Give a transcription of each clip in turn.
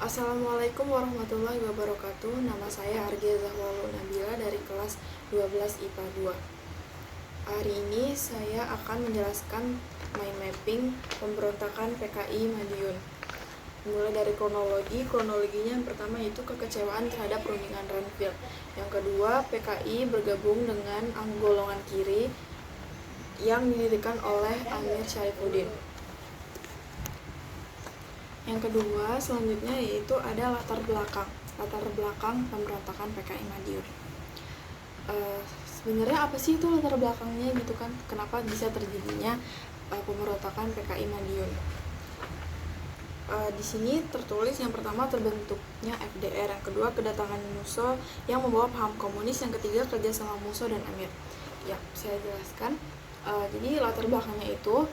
Assalamualaikum warahmatullahi wabarakatuh. Nama saya Argia Zahwalu Nabila dari kelas 12 IPA 2. Hari ini saya akan menjelaskan mind mapping pemberontakan PKI Madiun. Mulai dari kronologinya yang pertama itu kekecewaan terhadap perundingan Renville. Yang kedua, PKI bergabung dengan golongan kiri yang didirikan oleh Amir Syarifuddin. Yang kedua, selanjutnya yaitu ada latar belakang pemberontakan PKI Madiun. Sebenarnya apa sih itu latar belakangnya gitu kan? Kenapa bisa terjadinya pemberontakan PKI Madiun? Di sini tertulis yang pertama terbentuknya FDR, yang kedua kedatangan Musso yang membawa paham komunis, yang ketiga kerjasama Musso dan Amir. Ya, saya jelaskan. Jadi latar belakangnya itu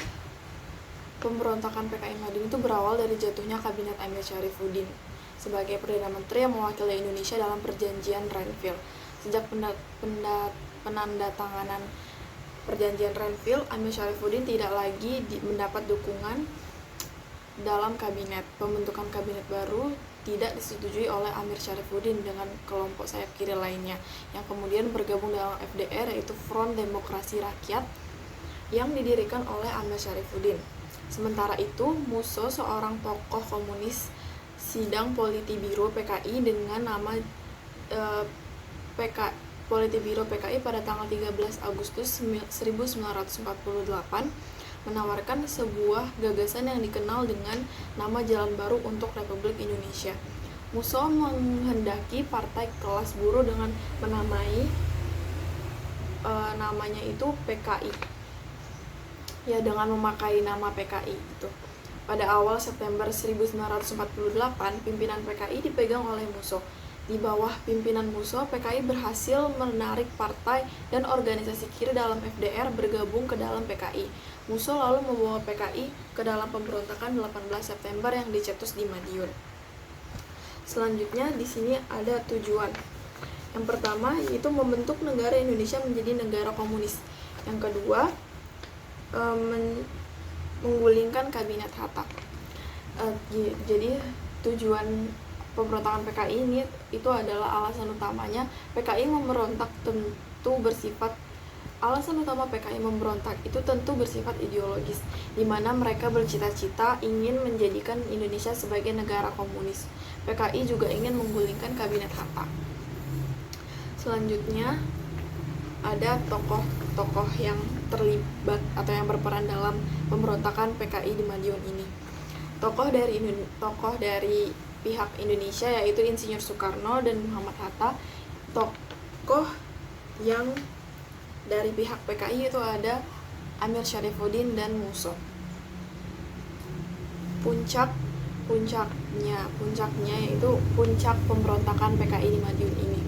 pemberontakan PKI Madiun itu berawal dari jatuhnya kabinet Amir Syarifuddin sebagai Perdana Menteri yang mewakili Indonesia dalam perjanjian Renville. Sejak penandatanganan perjanjian Renville, Amir Syarifuddin tidak lagi mendapat dukungan dalam kabinet. Pembentukan kabinet baru tidak disetujui oleh Amir Syarifuddin dengan kelompok sayap kiri lainnya yang kemudian bergabung dalam FDR, yaitu Front Demokrasi Rakyat yang didirikan oleh Amir Syarifuddin. Sementara itu, Musso, seorang tokoh komunis, sidang Politbiro PKI dengan nama Politbiro PKI pada tanggal 13 Agustus 1948 menawarkan sebuah gagasan yang dikenal dengan nama Jalan Baru untuk Republik Indonesia. Musso menghendaki partai kelas buruh dengan menamai namanya itu PKI. Ya, dengan memakai nama PKI itu. Pada awal September 1948, pimpinan PKI dipegang oleh Musso. Di bawah pimpinan Musso, PKI berhasil menarik partai dan organisasi kiri dalam FDR bergabung ke dalam PKI. Musso lalu membawa PKI ke dalam pemberontakan 18 September yang dicetus di Madiun. Selanjutnya di sini ada tujuan. Yang pertama yaitu membentuk negara Indonesia menjadi negara komunis. Yang kedua, menggulingkan kabinet Hatta. Jadi tujuan pemberontakan PKI ini itu adalah alasan utama PKI memberontak itu tentu bersifat ideologis, di mana mereka bercita-cita ingin menjadikan Indonesia sebagai negara komunis. PKI juga ingin menggulingkan kabinet Hatta. Selanjutnya ada tokoh-tokoh yang terlibat atau yang berperan dalam pemberontakan PKI di Madiun ini. Tokoh dari pihak Indonesia yaitu Insinyur Soekarno dan Muhammad Hatta. Tokoh yang dari pihak PKI itu ada Amir Syarifuddin dan Musso. Puncaknya yaitu puncak pemberontakan PKI di Madiun ini.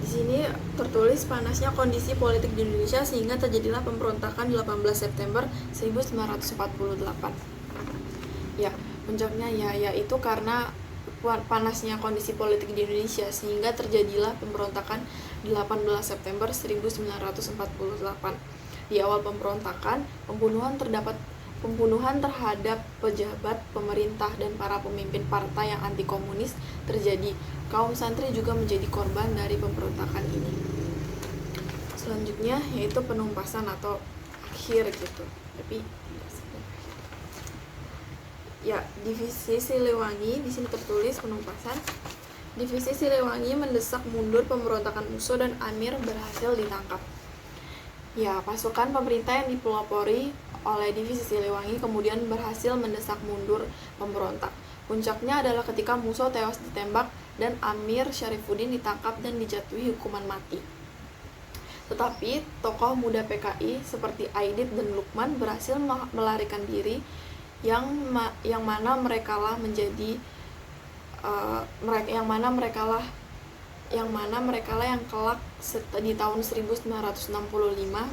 Di sini tertulis panasnya kondisi politik di Indonesia sehingga terjadilah pemberontakan 18 September 1948. Ya, puncaknya yaitu karena panasnya kondisi politik di Indonesia sehingga terjadilah pemberontakan 18 September 1948. Di awal pemberontakan, pembunuhan terhadap pejabat pemerintah dan para pemimpin partai yang anti komunis terjadi. Kaum santri juga menjadi korban dari pemberontakan ini. Selanjutnya yaitu penumpasan atau akhir gitu. Tapi ya, divisi Siliwangi di sini tertulis penumpasan. Divisi Siliwangi mendesak mundur pemberontakan Musso dan Amir berhasil ditangkap. Ya, pasukan pemerintah yang dipelopori oleh divisi Siliwangi kemudian berhasil mendesak mundur pemberontak. Puncaknya adalah ketika Musso tewas ditembak dan Amir Syarifuddin ditangkap dan dijatuhi hukuman mati. Tetapi tokoh muda PKI seperti Aidit dan Lukman berhasil melarikan diri, yang mana mereka lah yang kelak di tahun 1965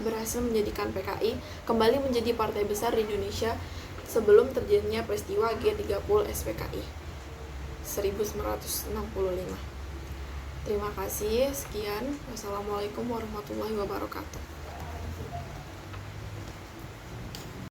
berhasil menjadikan PKI kembali menjadi partai besar di Indonesia sebelum terjadinya peristiwa G30 SPKI 1965. Terima kasih, sekian. Wassalamualaikum warahmatullahi wabarakatuh.